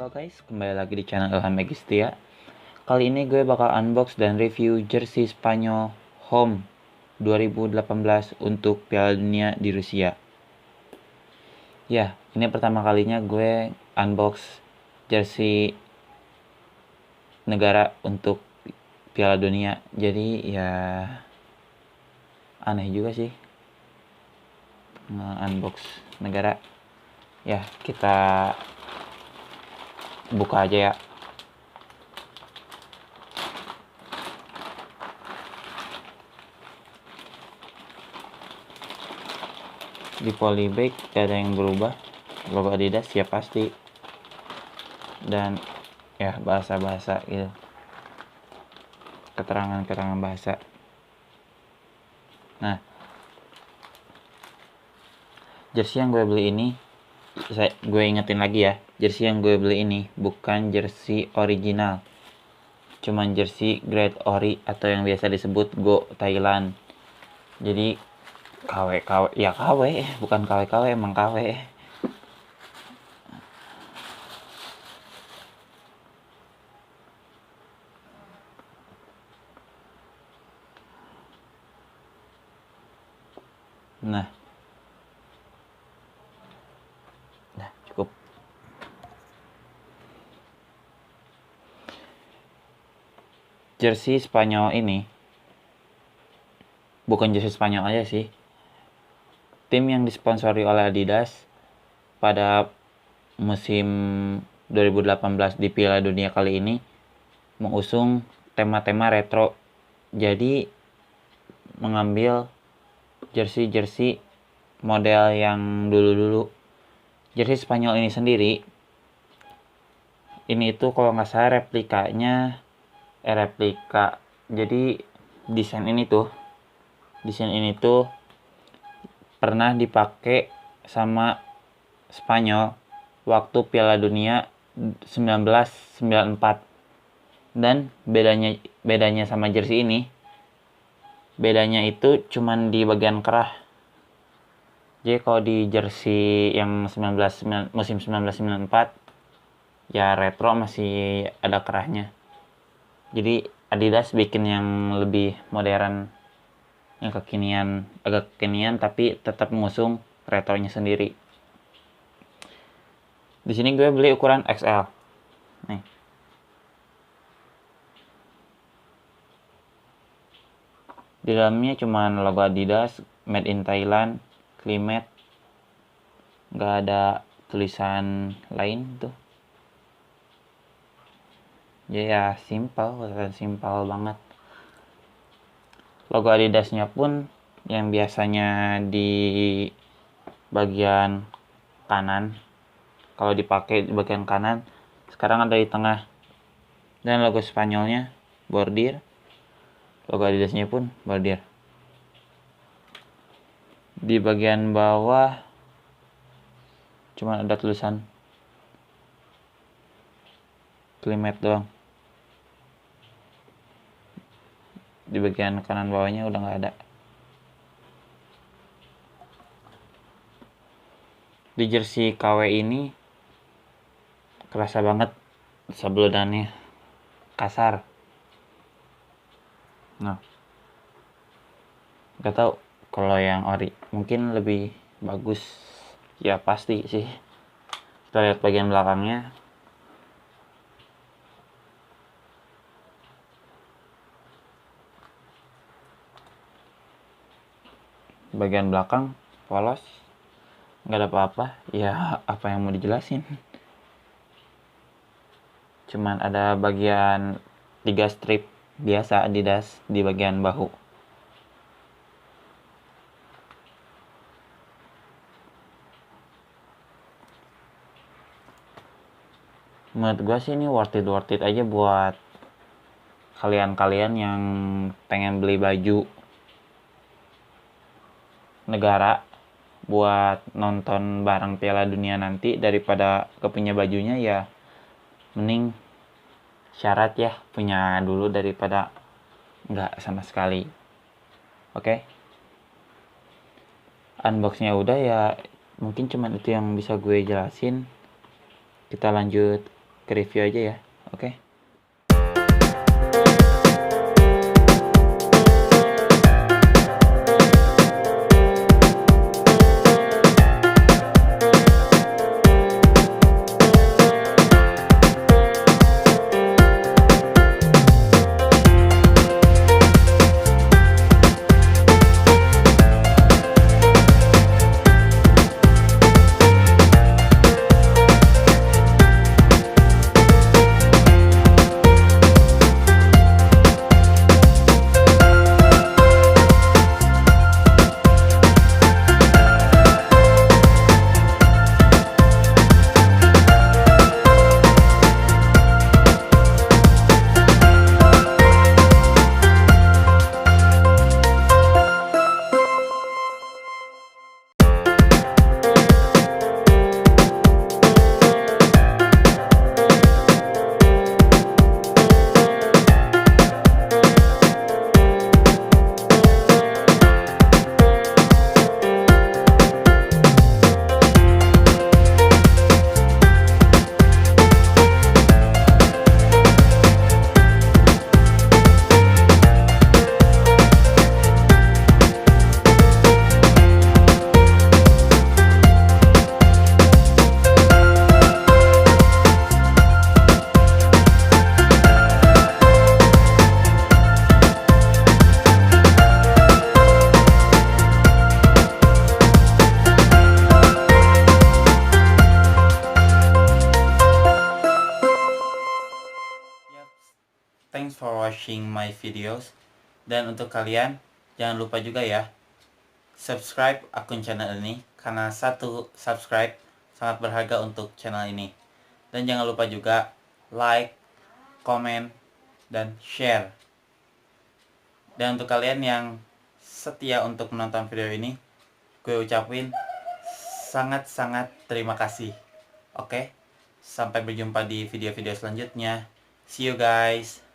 Halo guys, kembali lagi di channel Ilham Megistia. Kali ini gue bakal unbox dan review jersey Spanyol Home 2018 untuk Piala Dunia di Rusia. Ya, ini pertama kalinya gue unbox jersey negara untuk Piala Dunia. Jadi ya aneh juga sih nge-unbox negara. Ya, kita buka aja ya. Di polybag gak ada yang berubah, logo Adidas ya pasti, dan ya bahasa-bahasa gitu, keterangan bahasa. Nah, jersey yang gue beli ini, gue ingetin lagi ya, jersey yang gue beli ini bukan jersey original, cuman jersey grade ori atau yang biasa disebut Go Thailand. Jadi KW ya KW, bukan KW emang KW. Nah, cukup. Jersey Spanyol ini bukan jersey Spanyol aja sih. Tim yang disponsori oleh Adidas pada musim 2018 di Piala Dunia kali ini mengusung tema-tema retro. Jadi mengambil jersey-jersey model yang dulu-dulu. Jersey Spanyol ini sendiri, ini itu kalau nggak salah replika. Jadi desain ini tuh pernah dipakai sama Spanyol waktu Piala Dunia 1994. Dan bedanya sama jersey ini, bedanya itu cuman di bagian kerah. Jadi kalau di jersey yang musim 1994 ya retro masih ada kerahnya. Jadi Adidas bikin yang lebih modern, yang agak kekinian tapi tetap mengusung retronya sendiri. Di sini gue beli ukuran XL. Nih. Di dalamnya cuma logo Adidas, made in Thailand, Climate. Nggak ada tulisan lain tuh. Ya simpel banget. Logo Adidasnya pun yang biasanya di bagian kanan, kalau dipakai di bagian kanan, sekarang ada di tengah. Dan logo Spanyolnya bordir, logo Adidasnya pun bordir. Di bagian bawah cuma ada tulisan Climate doang. Di bagian kanan bawahnya udah nggak ada. Di jersey KW ini kerasa banget sablodannya, kasar. Nah, nggak tahu kalau yang ori mungkin lebih bagus ya, pasti sih. Kita lihat bagian belakangnya. Bagian belakang polos, nggak ada apa-apa. Ya apa yang mau dijelasin, cuman ada bagian 3 strip biasa Adidas di bagian bahu. Menurut gue sih ini worth it aja buat kalian yang pengen beli baju negara buat nonton bareng Piala Dunia nanti. Daripada kepunya bajunya, ya mending syarat ya punya dulu daripada nggak sama sekali. Oke, unboxnya udah ya, mungkin cuman itu yang bisa gue jelasin. Kita lanjut ke review aja ya. Oke. Thanks for watching my videos. Dan untuk kalian, jangan lupa juga ya, subscribe akun channel ini, karena satu subscribe sangat berharga untuk channel ini. Dan jangan lupa juga like, komen, dan share. Dan untuk kalian yang setia untuk menonton video ini, gue ucapin sangat-sangat terima kasih. Oke, sampai berjumpa di video-video selanjutnya. See you guys.